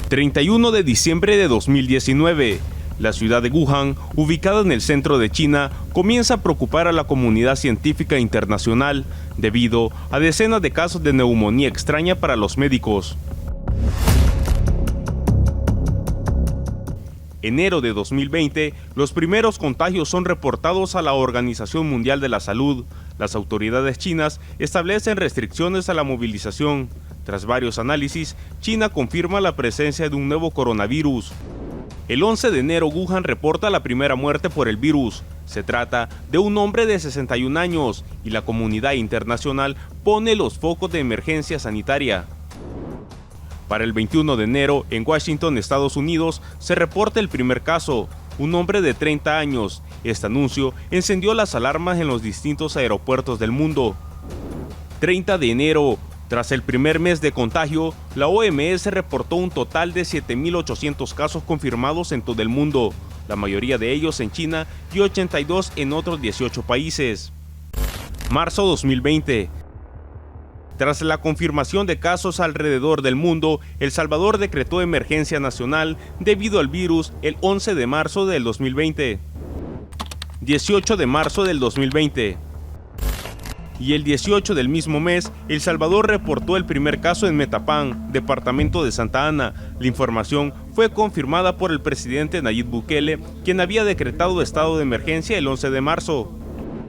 31 de diciembre de 2019. La ciudad de Wuhan, ubicada en el centro de China, comienza a preocupar a la comunidad científica internacional debido a decenas de casos de neumonía extraña para los médicos. Enero de 2020, los primeros contagios son reportados a la Organización Mundial de la Salud. Las autoridades chinas establecen restricciones a la movilización. Tras varios análisis, China confirma la presencia de un nuevo coronavirus. El 11 de enero, Wuhan reporta la primera muerte por el virus. Se trata de un hombre de 61 años y la comunidad internacional pone los focos de emergencia sanitaria. Para el 21 de enero, en Washington, Estados Unidos, se reporta el primer caso, un hombre de 30 años. Este anuncio encendió las alarmas en los distintos aeropuertos del mundo. 30 de enero, tras el primer mes de contagio, la OMS reportó un total de 7.800 casos confirmados en todo el mundo, la mayoría de ellos en China y 82 en otros 18 países. Marzo 2020. Tras la confirmación de casos alrededor del mundo, El Salvador decretó emergencia nacional debido al virus el 11 de marzo del 2020. 18 de marzo del 2020. Y el 18 del mismo mes, El Salvador reportó el primer caso en Metapán, departamento de Santa Ana. La información fue confirmada por el presidente Nayib Bukele, quien había decretado estado de emergencia el 11 de marzo.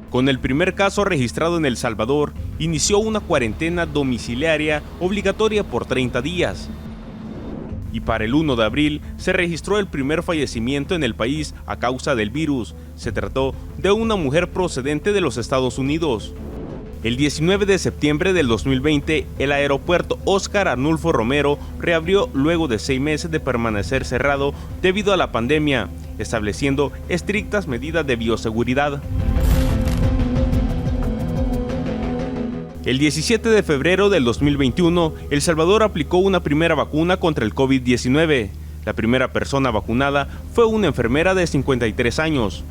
Con el primer caso registrado en El Salvador, inició una cuarentena domiciliaria obligatoria por 30 días. Y para el 1 de abril se registró el primer fallecimiento en el país a causa del virus. Se trató de una mujer procedente de los Estados Unidos. El 19 de septiembre del 2020, el aeropuerto Óscar Arnulfo Romero reabrió luego de 6 meses de permanecer cerrado debido a la pandemia, estableciendo estrictas medidas de bioseguridad. El 17 de febrero del 2021, El Salvador aplicó una primera vacuna contra el COVID-19. La primera persona vacunada fue una enfermera de 53 años.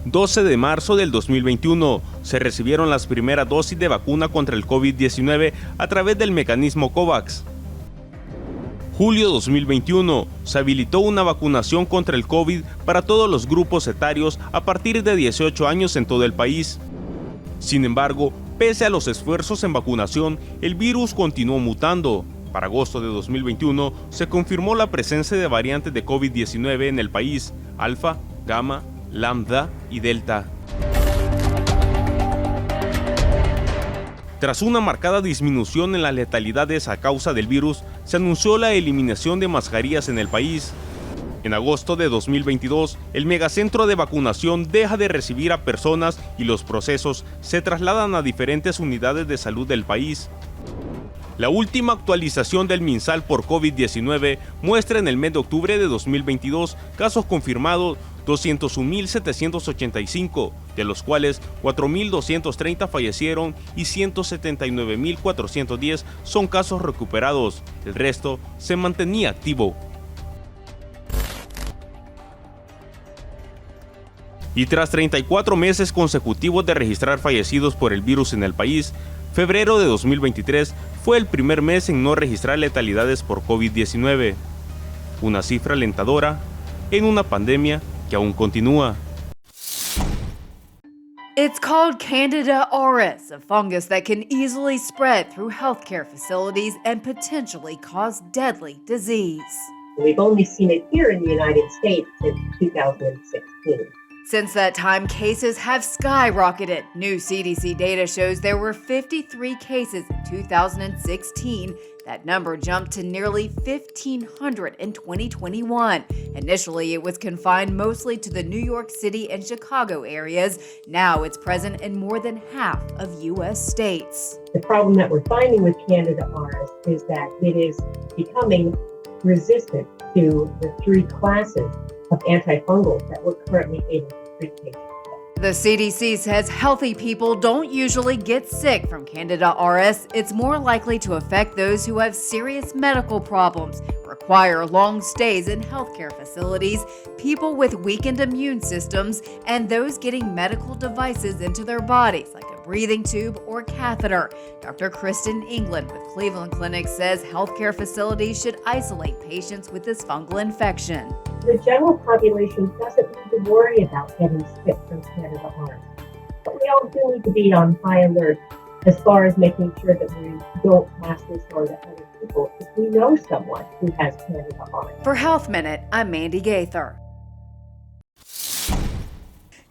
12 de marzo del 2021, se recibieron las primeras dosis de vacuna contra el COVID-19 a través del mecanismo COVAX. Julio 2021, se habilitó una vacunación contra el COVID para todos los grupos etarios a partir de 18 años en todo el país. Sin embargo, pese a los esfuerzos en vacunación, el virus continuó mutando. Para agosto de 2021, se confirmó la presencia de variantes de COVID-19 en el país, Alfa, Gamma, Lambda y Delta. Tras una marcada disminución en las letalidades a causa del virus, se anunció la eliminación de mascarillas en el país. En agosto de 2022, el megacentro de vacunación deja de recibir a personas y los procesos se trasladan a diferentes unidades de salud del país. La última actualización del MinSal por COVID-19 muestra en el mes de octubre de 2022 casos confirmados 201.785, de los cuales 4.230 fallecieron y 179.410 son casos recuperados. El resto se mantenía activo. Y tras 34 meses consecutivos de registrar fallecidos por el virus en el país, febrero de 2023 fue el primer mes en no registrar letalidades por COVID-19. Una cifra alentadora en una pandemia que aún continúa. It's called Candida auris, a fungus that can easily spread through healthcare facilities and potentially cause deadly disease. We've only seen it here in the United States since 2016. Since that time, cases have skyrocketed. New CDC data shows there were 53 cases in 2016. That number jumped to nearly 1,500 in 2021. Initially, it was confined mostly to the New York City and Chicago areas. Now it's present in more than half of U.S. states. The problem that we're finding with Candida auris is that it is becoming resistant to the 3 classes of antifungals that we're currently able to treat patients. The CDC says healthy people don't usually get sick from Candida auris. It's more likely to affect those who have serious medical problems or require long stays in healthcare facilities, people with weakened immune systems, and those getting medical devices into their bodies, like a breathing tube or catheter. Dr. Kristen England with Cleveland Clinic says healthcare facilities should isolate patients with this fungal infection. The general population doesn't need to worry about getting sick from Candida auris. But we all do need to be on high alert as far as making sure that we don't pass this on to other people if we know someone who has Candida auris. For Health Minute, I'm Mandy Gaither.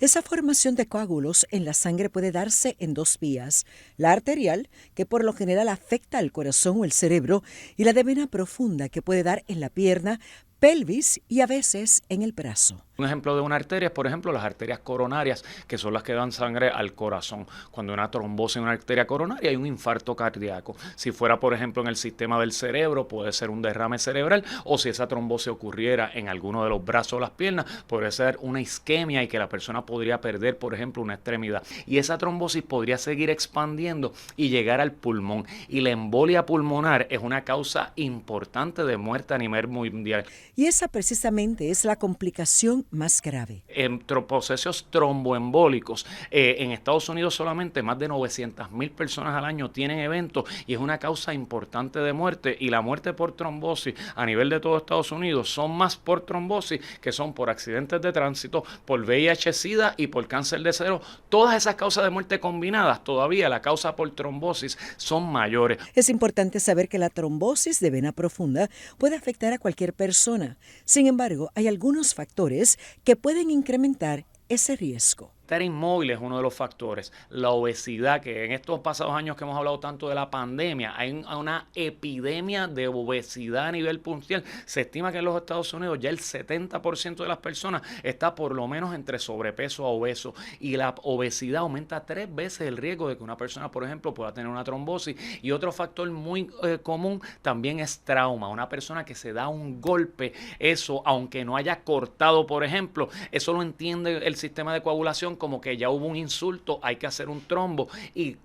Esa formación de coágulos en la sangre puede darse en dos vías, la arterial, que por lo general afecta al corazón o el cerebro, y la de vena profunda, que puede dar en la pierna, pelvis y a veces en el brazo. Un ejemplo de una arteria es, por ejemplo, las arterias coronarias, que son las que dan sangre al corazón. Cuando hay una trombosis en una arteria coronaria hay un infarto cardíaco. Si fuera, por ejemplo, en el sistema del cerebro, puede ser un derrame cerebral, o si esa trombosis ocurriera en alguno de los brazos o las piernas, podría ser una isquemia y que la persona podría perder, por ejemplo, una extremidad. Y esa trombosis podría seguir expandiendo y llegar al pulmón. Y la embolia pulmonar es una causa importante de muerte a nivel mundial. Y esa precisamente es la complicación más grave. En procesos tromboembólicos, en Estados Unidos solamente más de 900,000 personas al año tienen eventos y es una causa importante de muerte, y la muerte por trombosis a nivel de todo Estados Unidos son más por trombosis que son por accidentes de tránsito, por VIH-Sida y por cáncer de seno. Todas esas causas de muerte combinadas, todavía la causa por trombosis son mayores. Es importante saber que la trombosis de vena profunda puede afectar a cualquier persona. Sin embargo, hay algunos factores que pueden incrementar ese riesgo. Estar inmóvil es uno de los factores. La obesidad, que en estos pasados años que hemos hablado tanto de la pandemia, hay una epidemia de obesidad a nivel mundial. Se estima que en los Estados Unidos ya el 70% de las personas está por lo menos entre sobrepeso a obeso. Y la obesidad aumenta 3 veces el riesgo de que una persona, por ejemplo, pueda tener una trombosis. Y otro factor muy común también es trauma. Una persona que se da un golpe, eso, aunque no haya cortado, por ejemplo, eso lo entiende el sistema de coagulación como que ya hubo un insulto, hay que hacer un trombo, y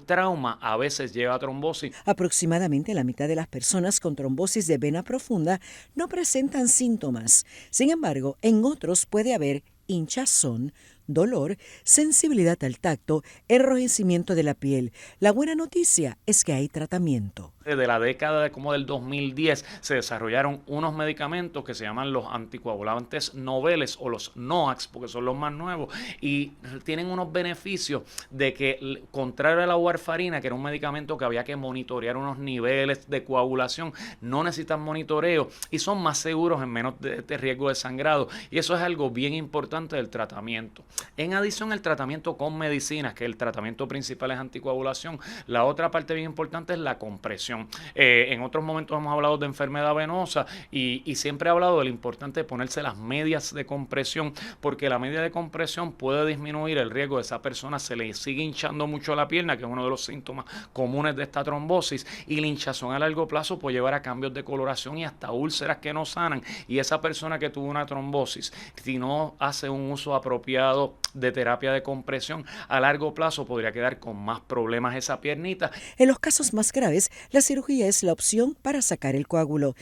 trauma a veces lleva a trombosis. Aproximadamente la mitad de las personas con trombosis de vena profunda no presentan síntomas. Sin embargo, en otros puede haber hinchazón, dolor, sensibilidad al tacto, enrojecimiento de la piel. La buena noticia es que hay tratamiento. De la década como del 2010 se desarrollaron unos medicamentos que se llaman los anticoagulantes noveles o los NOACs, porque son los más nuevos, y tienen unos beneficios de que, contrario a la warfarina, que era un medicamento que había que monitorear unos niveles de coagulación, no necesitan monitoreo y son más seguros en menos de riesgo de sangrado, y eso es algo bien importante del tratamiento. En adición al tratamiento con medicinas, que el tratamiento principal es anticoagulación, la otra parte bien importante es la compresión. En otros momentos hemos hablado de enfermedad venosa y siempre he hablado de lo importante de ponerse las medias de compresión, porque la media de compresión puede disminuir el riesgo de esa persona se le sigue hinchando mucho la pierna, que es uno de los síntomas comunes de esta trombosis, y la hinchazón a largo plazo puede llevar a cambios de coloración y hasta úlceras que no sanan. Y esa persona que tuvo una trombosis, si no hace un uso apropiado de terapia de compresión, a largo plazo podría quedar con más problemas esa piernita. En los casos más graves, la cirugía es la opción para sacar el coágulo.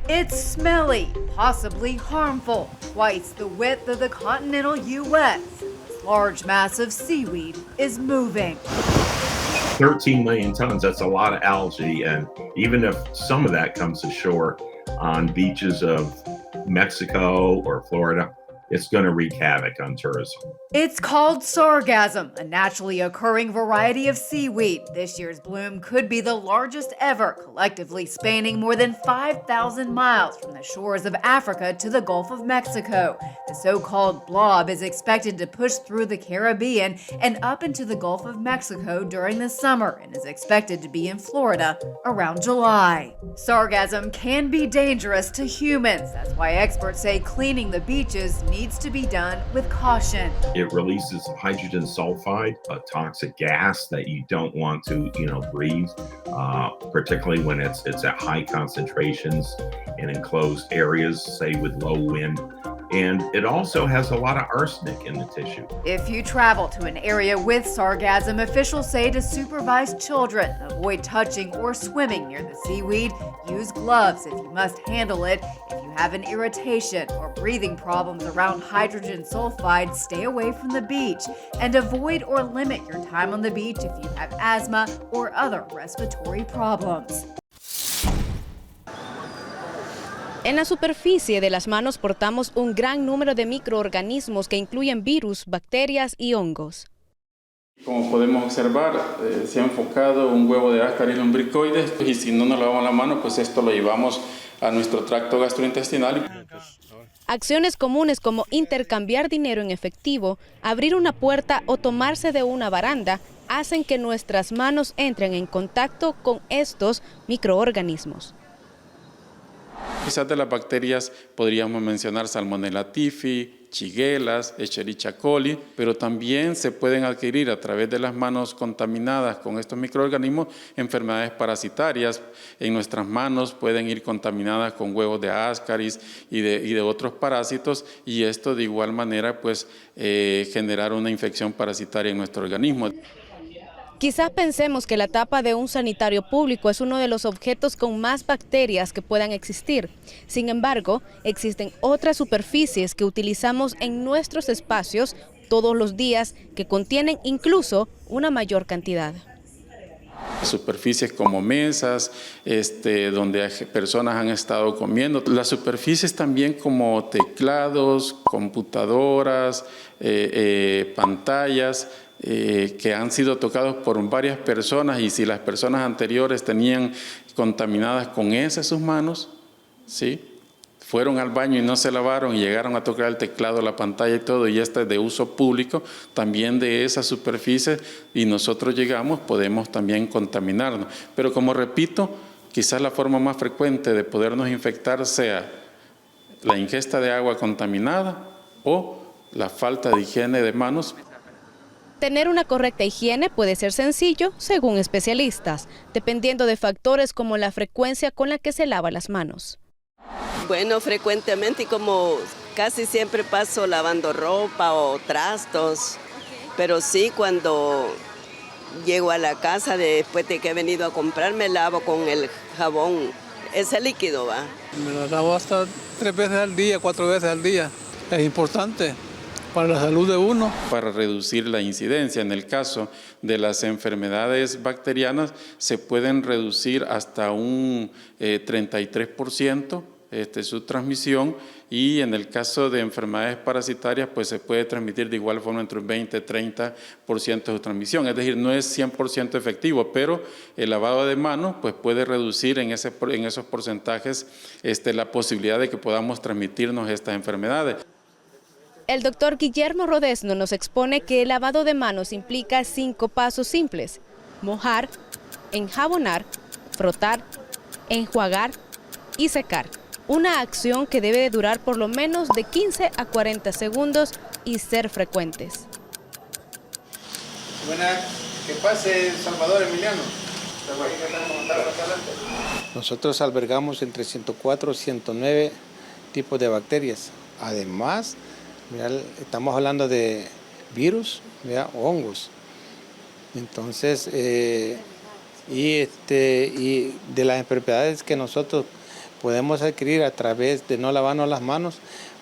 It's smelly, possibly harmful, twice the width of the continental U.S. This large mass of seaweed is moving. 13 million tons, that's a lot of algae, and even if some of that comes ashore on beaches of Mexico or Florida, it's going to wreak havoc on tourism. It's called sargassum, a naturally occurring variety of seaweed. This year's bloom could be the largest ever, collectively spanning more than 5,000 miles from the shores of Africa to the Gulf of Mexico. The so-called blob is expected to push through the Caribbean and up into the Gulf of Mexico during the summer and is expected to be in Florida around July. Sargassum can be dangerous to humans. That's why experts say cleaning the beaches needs to be done with caution. It releases hydrogen sulfide, a toxic gas that you don't want to, breathe, particularly when it's at high concentrations in enclosed areas, say with low wind. And it also has a lot of arsenic in the tissue. If you travel to an area with sargassum, officials say to supervise children, avoid touching or swimming near the seaweed, use gloves if you must handle it. If you have an irritation or breathing problems around hydrogen sulfide, stay away from the beach and avoid or limit your time on the beach if you have asthma or other respiratory problems. En la superficie de las manos portamos un gran número de microorganismos que incluyen virus, bacterias y hongos. Como podemos observar, se ha enfocado un huevo de Ascaris lumbricoides y si no nos lavamos la mano, pues esto lo llevamos a nuestro tracto gastrointestinal. Acciones comunes como intercambiar dinero en efectivo, abrir una puerta o tomarse de una baranda hacen que nuestras manos entren en contacto con estos microorganismos. Quizás de las bacterias podríamos mencionar Salmonella typhi, Shigella, Escherichia coli, pero también se pueden adquirir a través de las manos contaminadas con estos microorganismos enfermedades parasitarias. En nuestras manos pueden ir contaminadas con huevos de Ascaris y de otros parásitos, y esto de igual manera pues generar una infección parasitaria en nuestro organismo. Quizás pensemos que la tapa de un sanitario público es uno de los objetos con más bacterias que puedan existir. Sin embargo, existen otras superficies que utilizamos en nuestros espacios todos los días que contienen incluso una mayor cantidad. Superficies como mesas, donde personas han estado comiendo. Las superficies también como teclados, computadoras, pantallas, que han sido tocados por varias personas, y si las personas anteriores tenían contaminadas con esas sus manos, ¿sí?, fueron al baño y no se lavaron y llegaron a tocar el teclado, la pantalla y todo, y esta es de uso público, también de esas superficies, y nosotros llegamos, podemos también contaminarnos. Pero como repito, quizás la forma más frecuente de podernos infectar sea la ingesta de agua contaminada o la falta de higiene de manos. Tener una correcta higiene puede ser sencillo, según especialistas, dependiendo de factores como la frecuencia con la que se lava las manos. Bueno, frecuentemente, como casi siempre paso lavando ropa o trastos, pero sí cuando llego a la casa después de que he venido a comprar, me lavo con el jabón, ese líquido, ¿va? Me lo lavo hasta 3 veces al día, 4 veces al día. Es importante para la salud de uno. Para reducir la incidencia, en el caso de las enfermedades bacterianas, se pueden reducir hasta un 33% su transmisión, y en el caso de enfermedades parasitarias, pues se puede transmitir de igual forma entre un 20-30% de su transmisión. Es decir, no es 100% efectivo, pero el lavado de manos pues puede reducir en esos porcentajes la posibilidad de que podamos transmitirnos estas enfermedades. El doctor Guillermo Rodesno nos expone que el lavado de manos implica 5 pasos simples: mojar, enjabonar, frotar, enjuagar y secar. Una acción que debe de durar por lo menos de 15 a 40 segundos y ser frecuentes. Buenas, que pase Salvador Emiliano. Nosotros albergamos entre 104 y 109 tipos de bacterias. Además, mira, estamos hablando de virus, mira, hongos. Entonces, y de las enfermedades que nosotros podemos adquirir a través de no lavarnos las manos,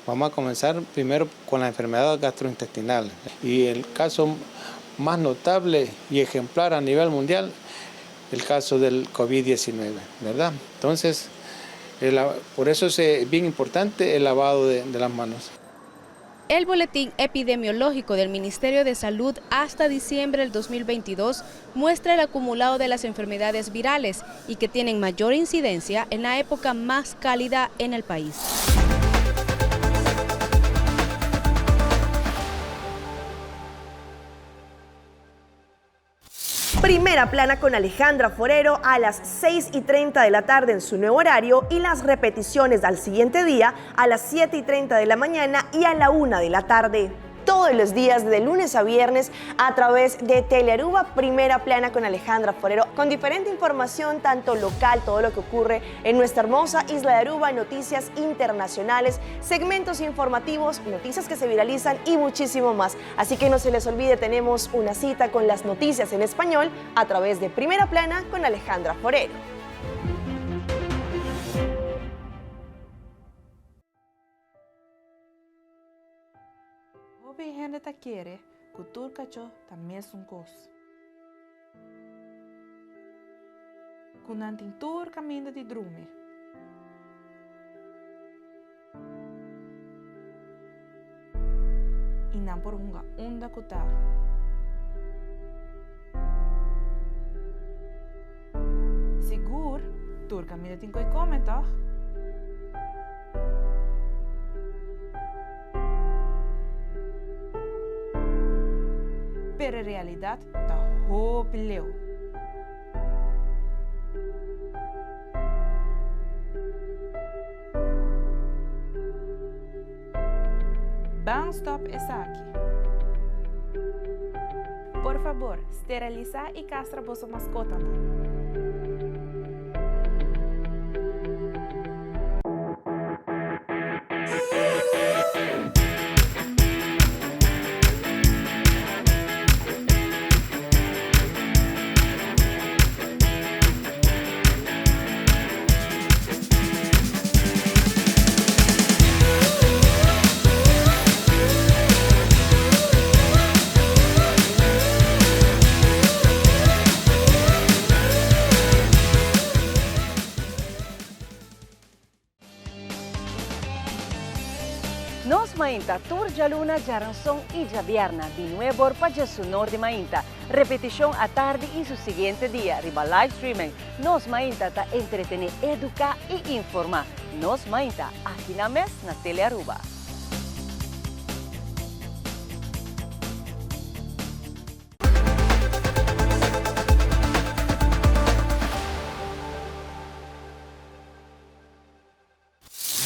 vamos a comenzar primero con la enfermedad gastrointestinal. Y el caso más notable y ejemplar a nivel mundial, el caso del COVID-19, ¿verdad? Entonces, por eso es bien importante el lavado de las manos. El boletín epidemiológico del Ministerio de Salud hasta diciembre del 2022 muestra el acumulado de las enfermedades virales y que tienen mayor incidencia en la época más cálida en el país. Primera plana con Alejandra Forero a las 6:30 de la tarde en su nuevo horario, y las repeticiones al siguiente día a las 7:30 de la mañana y a la 1 de la tarde. todos los días de lunes a viernes a través de Telearuba Primera Plana con Alejandra Forero, con diferente información tanto local, todo lo que ocurre en nuestra hermosa isla de Aruba, noticias internacionales, segmentos informativos, noticias que se viralizan y muchísimo más. Así que no se les olvide, tenemos una cita con las noticias en español a través de Primera Plana con Alejandra Forero. Hobi gente ta quiere, cultura cacho también es un cos. Kunantin tur caminho de drume. E não por uma onda kutá. Sigur, tur caminho de coi comentar. Pero en realidad está hopeleu. Banstop está aquí. Por favor, esteriliza y castra vuestra mascota. Nos mainta turja luna jaranson y viernes de nuevo para su norte mainta. Repetición a tarde y su siguiente día. Riba live streaming. Nos mainta ta entretener, educar y informar. Nos mainta aquí na mes na Telearuba.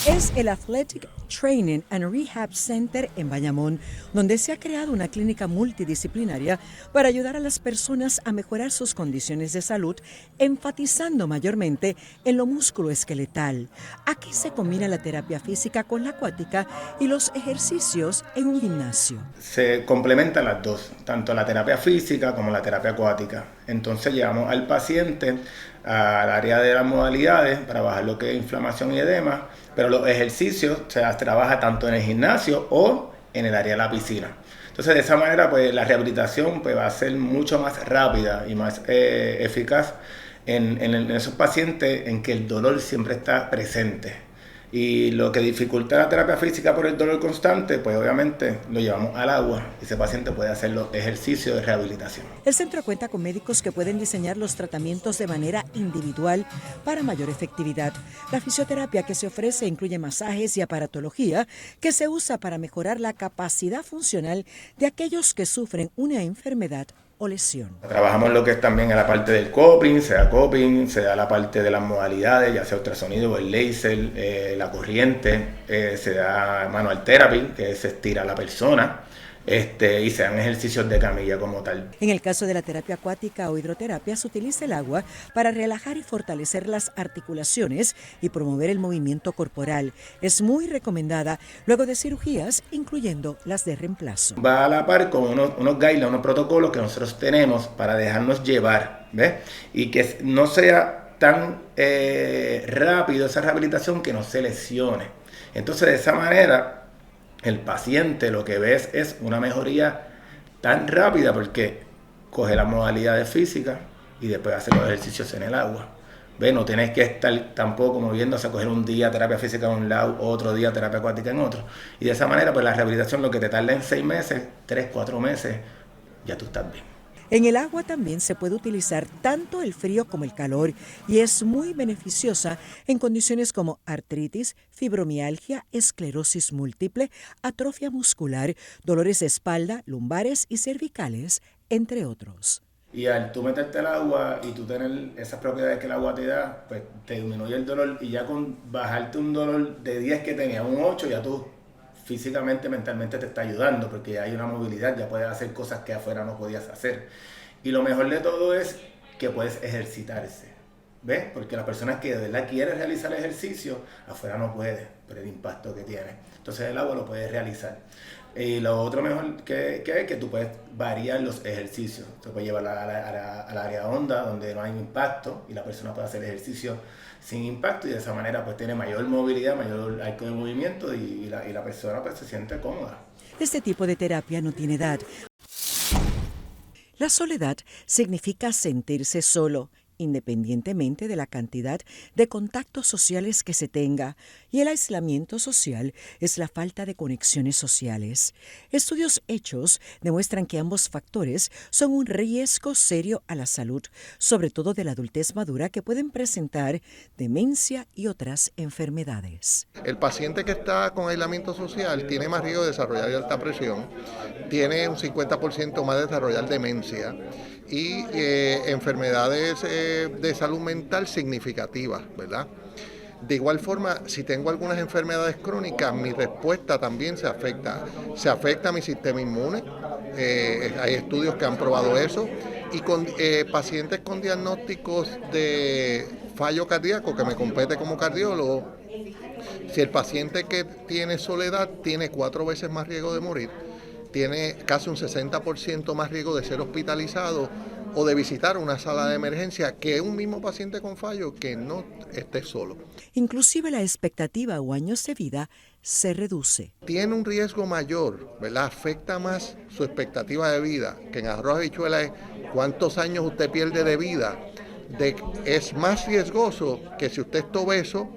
Es el Athletic Training and Rehab Center en Bayamón, donde se ha creado una clínica multidisciplinaria para ayudar a las personas a mejorar sus condiciones de salud, enfatizando mayormente en lo musculoesqueletal. Aquí se combina la terapia física con la acuática y los ejercicios en un gimnasio. Se complementan las dos, tanto la terapia física como la terapia acuática. Entonces llevamos al paciente al área de las modalidades para bajar lo que es inflamación y edema, pero los ejercicios se trabaja tanto en el gimnasio o en el área de la piscina. Entonces de esa manera pues la rehabilitación pues, va a ser mucho más rápida y más eficaz en esos pacientes en que el dolor siempre está presente. Y lo que dificulta la terapia física por el dolor constante, pues obviamente lo llevamos al agua y ese paciente puede hacer los ejercicios de rehabilitación. El centro cuenta con médicos que pueden diseñar los tratamientos de manera individual para mayor efectividad. La fisioterapia que se ofrece incluye masajes y aparatología que se usa para mejorar la capacidad funcional de aquellos que sufren una enfermedad o lesión. Trabajamos lo que es también en la parte del coping, sea la parte de las modalidades, ya sea ultrasonido o el láser, la corriente, se da manual therapy, que se estira a la persona, y se dan ejercicios de camilla como tal. En el caso de la terapia acuática o hidroterapia, se utiliza el agua para relajar y fortalecer las articulaciones y promover el movimiento corporal. Es muy recomendada luego de cirugías, incluyendo las de reemplazo. Va a la par con unos guidelines, unos protocolos que nosotros tenemos para dejarnos llevar, ¿ves? Y que no sea tan rápido esa rehabilitación que no se lesione. Entonces, de esa manera, el paciente lo que ves es una mejoría tan rápida porque coge las modalidades físicas y después hace los ejercicios en el agua. ¿Ves? No tienes que estar tampoco moviéndose a coger un día terapia física en un lado, otro día terapia acuática en otro. Y de esa manera, pues la rehabilitación lo que te tarda en 6 meses, 3, 4 meses, ya tú estás bien. En el agua también se puede utilizar tanto el frío como el calor y es muy beneficiosa en condiciones como artritis, fibromialgia, esclerosis múltiple, atrofia muscular, dolores de espalda, lumbares y cervicales, entre otros. Y al tú meterte al agua y tú tener esas propiedades que el agua te da, pues te disminuye el dolor y ya con bajarte un dolor de 10 que tenía, un 8, ya tú físicamente, mentalmente te está ayudando porque ya hay una movilidad, ya puedes hacer cosas que afuera no podías hacer. Y lo mejor de todo es que puedes ejercitarse, ¿ves? Porque la persona que de verdad quiere realizar ejercicio, afuera no puede, por el impacto que tiene. Entonces el agua lo puedes realizar. Y lo otro mejor que es que tú puedes variar los ejercicios. Te puedes llevar al área honda donde no hay impacto y la persona puede hacer ejercicio sin impacto y de esa manera pues tiene mayor movilidad, mayor arco de movimiento y la persona pues se siente cómoda. Este tipo de terapia no tiene edad. La soledad significa sentirse solo, independientemente de la cantidad de contactos sociales que se tenga, y el aislamiento social es la falta de conexiones sociales. Estudios hechos demuestran que ambos factores son un riesgo serio a la salud, sobre todo de la adultez madura, que pueden presentar demencia y otras enfermedades. El paciente que está con aislamiento social tiene más riesgo de desarrollar alta presión, tiene un 50% más de desarrollar demencia y enfermedades de salud mental significativas, ¿verdad? De igual forma, si tengo algunas enfermedades crónicas, mi respuesta también se afecta. Se afecta mi sistema inmune, hay estudios que han probado eso, y con pacientes con diagnósticos de fallo cardíaco, que me compete como cardiólogo, si el paciente que tiene soledad tiene 4 veces más riesgo de morir, tiene casi un 60% más riesgo de ser hospitalizado o de visitar una sala de emergencia que un mismo paciente con fallo que no esté solo. Inclusive la expectativa o años de vida se reduce. Tiene un riesgo mayor, ¿verdad? Afecta más su expectativa de vida, que en arroz habichuela es cuántos años usted pierde de vida. Es más riesgoso que si usted está obeso,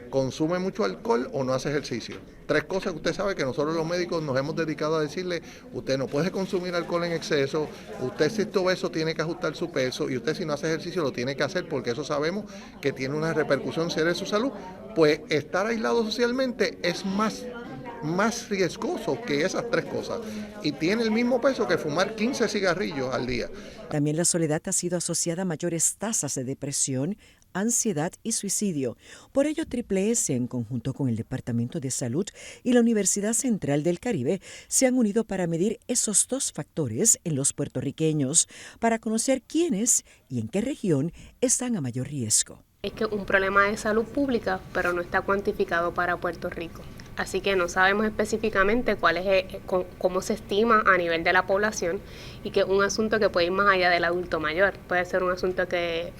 consume mucho alcohol o no hace ejercicio. 3 cosas que usted sabe que nosotros los médicos nos hemos dedicado a decirle: usted no puede consumir alcohol en exceso, usted si está obeso tiene que ajustar su peso y usted si no hace ejercicio lo tiene que hacer porque eso sabemos que tiene una repercusión seria en su salud. Pues estar aislado socialmente es más riesgoso que esas 3 cosas y tiene el mismo peso que fumar 15 cigarrillos al día. También la soledad ha sido asociada a mayores tasas de depresión, ansiedad y suicidio. Por ello, Triple S, en conjunto con el Departamento de Salud y la Universidad Central del Caribe, se han unido para medir esos 2 factores en los puertorriqueños, para conocer quiénes y en qué región están a mayor riesgo. Es que un problema de salud pública, pero no está cuantificado para Puerto Rico. Así que no sabemos específicamente cómo se estima a nivel de la población y que es un asunto que puede ir más allá del adulto mayor. Puede ser un asunto que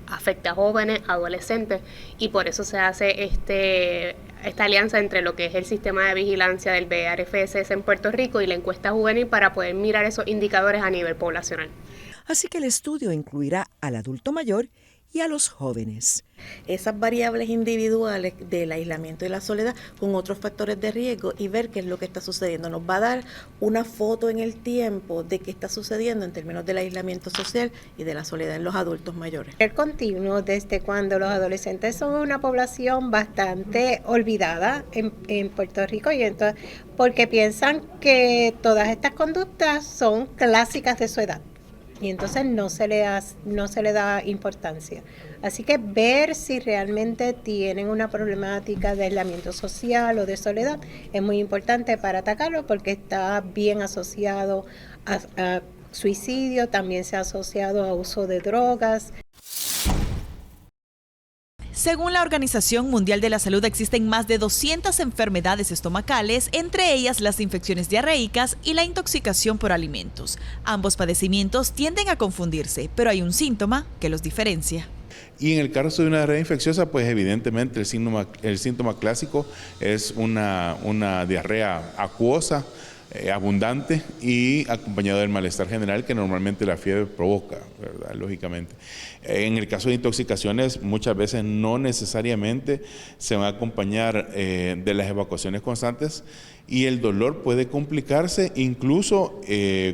afecta a jóvenes, adolescentes, y por eso se hace esta alianza entre lo que es el sistema de vigilancia del BRFSS en Puerto Rico y la encuesta juvenil para poder mirar esos indicadores a nivel poblacional. Así que el estudio incluirá al adulto mayor y a los jóvenes. Esas variables individuales del aislamiento y la soledad con otros factores de riesgo y ver qué es lo que está sucediendo. Nos va a dar una foto en el tiempo de qué está sucediendo en términos del aislamiento social y de la soledad en los adultos mayores. El continuo desde cuando los adolescentes son una población bastante olvidada en Puerto Rico y entonces porque piensan que todas estas conductas son clásicas de su edad. Y entonces no se le da importancia. Así que ver si realmente tienen una problemática de aislamiento social o de soledad es muy importante para atacarlo porque está bien asociado a suicidio, también se ha asociado a uso de drogas. Según la Organización Mundial de la Salud, existen más de 200 enfermedades estomacales, entre ellas las infecciones diarreicas y la intoxicación por alimentos. Ambos padecimientos tienden a confundirse, pero hay un síntoma que los diferencia. Y en el caso de una diarrea infecciosa, pues evidentemente el síntoma clásico es una diarrea acuosa, abundante y acompañado del malestar general que normalmente la fiebre provoca, ¿verdad? Lógicamente. En el caso de intoxicaciones, muchas veces no necesariamente se van a acompañar de las evacuaciones constantes y el dolor puede complicarse incluso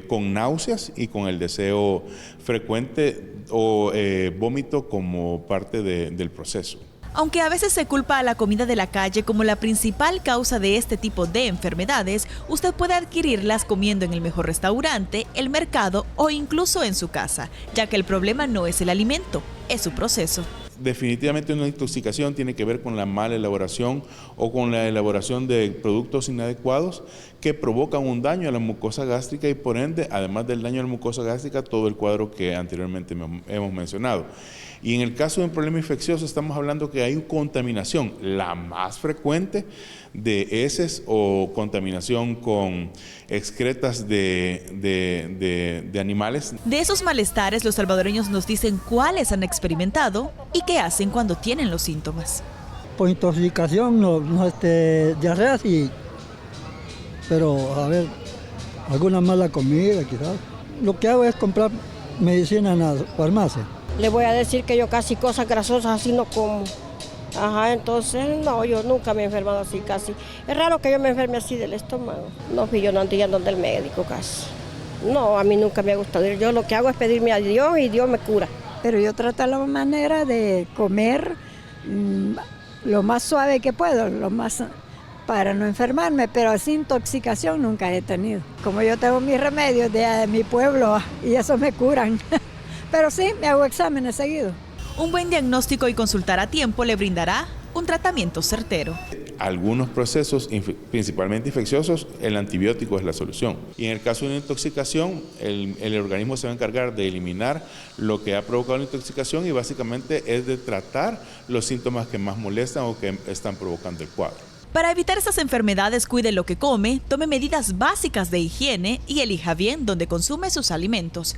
con náuseas y con el deseo frecuente o vómito como parte del proceso. Aunque a veces se culpa a la comida de la calle como la principal causa de este tipo de enfermedades, usted puede adquirirlas comiendo en el mejor restaurante, el mercado o incluso en su casa, ya que el problema no es el alimento, es su proceso. definitivamente una intoxicación tiene que ver con la mala elaboración o con la elaboración de productos inadecuados que provocan un daño a la mucosa gástrica y por ende, además del daño a la mucosa gástrica, todo el cuadro que anteriormente hemos mencionado. Y en el caso de un problema infeccioso estamos hablando que hay contaminación, la más frecuente de heces o contaminación con excretas de animales. De esos malestares, los salvadoreños nos dicen cuáles han experimentado y qué hacen cuando tienen los síntomas. Por intoxicación, diarreas pero a ver, alguna mala comida quizás. Lo que hago es comprar medicina en la farmacia. Le voy a decir que yo casi cosas grasosas así no como. Ajá, entonces no, yo nunca me he enfermado así casi. Es raro que yo me enferme así del estómago. No, yo no ando yendo del médico casi. No, a mí nunca me ha gustado ir. Yo lo que hago es pedirme a Dios y Dios me cura. Pero yo trato la manera de comer lo más suave que puedo, lo más para no enfermarme, pero así intoxicación nunca he tenido. Como yo tengo mis remedios de mi pueblo y eso me curan. Pero sí, me hago exámenes seguidos. Un buen diagnóstico y consultar a tiempo le brindará un tratamiento certero. Algunos procesos, principalmente infecciosos, el antibiótico es la solución. Y en el caso de una intoxicación, el organismo se va a encargar de eliminar lo que ha provocado la intoxicación y básicamente es de tratar los síntomas que más molestan o que están provocando el cuadro. Para evitar estas enfermedades, cuide lo que come, tome medidas básicas de higiene y elija bien dónde consume sus alimentos.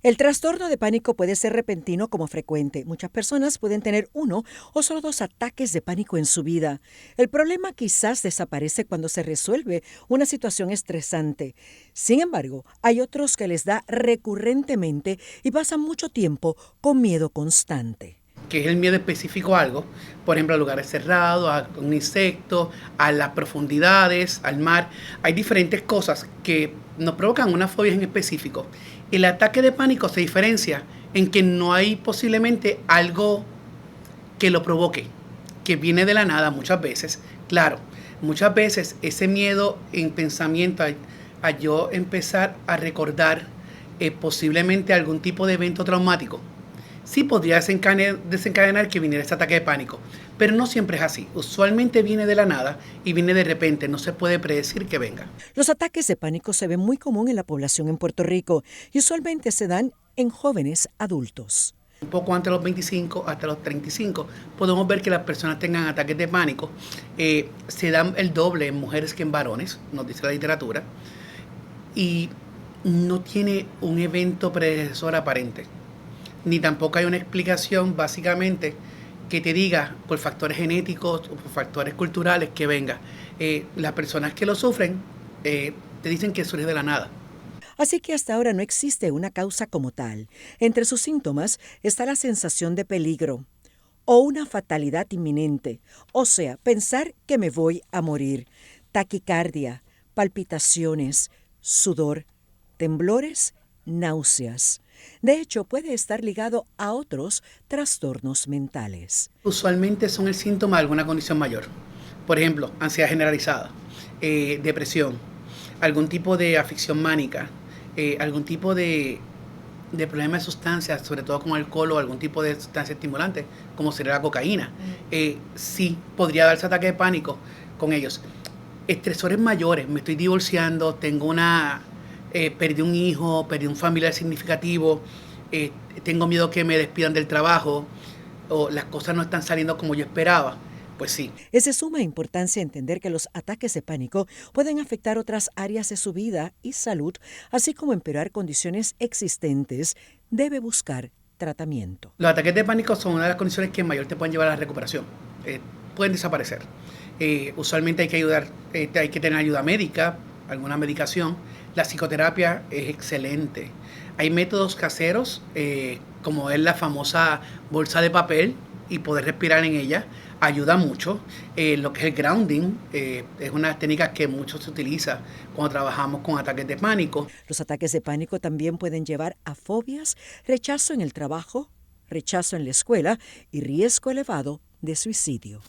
El trastorno de pánico puede ser repentino como frecuente. Muchas personas pueden tener 1 o solo 2 ataques de pánico en su vida. El problema quizás desaparece cuando se resuelve una situación estresante. Sin embargo, hay otros que les da recurrentemente y pasan mucho tiempo con miedo constante. Que es el miedo específico a algo, por ejemplo a lugares cerrados, a un insecto, a las profundidades, al mar. Hay diferentes cosas que nos provocan una fobia en específico. El ataque de pánico se diferencia en que no hay posiblemente algo que lo provoque, que viene de la nada muchas veces. Claro, muchas veces ese miedo en pensamiento a yo empezar a recordar posiblemente algún tipo de evento traumático, sí podría desencadenar que viniera ese ataque de pánico, pero no siempre es así. Usualmente viene de la nada y viene de repente, no se puede predecir que venga. Los ataques de pánico se ven muy común en la población en Puerto Rico y usualmente se dan en jóvenes adultos. Un poco antes de los 25 hasta los 35 podemos ver que las personas tengan ataques de pánico. Se dan el doble en mujeres que en varones, nos dice la literatura, y no tiene un evento predecesor aparente. Ni tampoco hay una explicación básicamente que te diga por factores genéticos o por factores culturales que venga. Las personas que lo sufren te dicen que surge de la nada. Así que hasta ahora no existe una causa como tal. Entre sus síntomas está la sensación de peligro o una fatalidad inminente, o sea, pensar que me voy a morir, taquicardia, palpitaciones, sudor, temblores, náuseas. De hecho, puede estar ligado a otros trastornos mentales. Usualmente son el síntoma de alguna condición mayor. Por ejemplo, ansiedad generalizada, depresión, algún tipo de afección mánica, algún tipo de problema de sustancias, sobre todo con alcohol o algún tipo de sustancia estimulante, como sería la cocaína. Sí, podría darse ataque de pánico con ellos. Estresores mayores, me estoy divorciando, tengo perdí un hijo, perdí un familiar significativo, tengo miedo que me despidan del trabajo o las cosas no están saliendo como yo esperaba, pues sí. Es de suma importancia entender que los ataques de pánico pueden afectar otras áreas de su vida y salud, así como empeorar condiciones existentes. Debe buscar tratamiento. Los ataques de pánico son una de las condiciones que mayor te pueden llevar a la recuperación. Pueden desaparecer. Usualmente hay que tener ayuda médica, alguna medicación. La psicoterapia es excelente. Hay métodos caseros, como es la famosa bolsa de papel y poder respirar en ella, ayuda mucho. Lo que es el grounding es una técnica que mucho se utiliza cuando trabajamos con ataques de pánico. Los ataques de pánico también pueden llevar a fobias, rechazo en el trabajo, rechazo en la escuela y riesgo elevado de suicidio.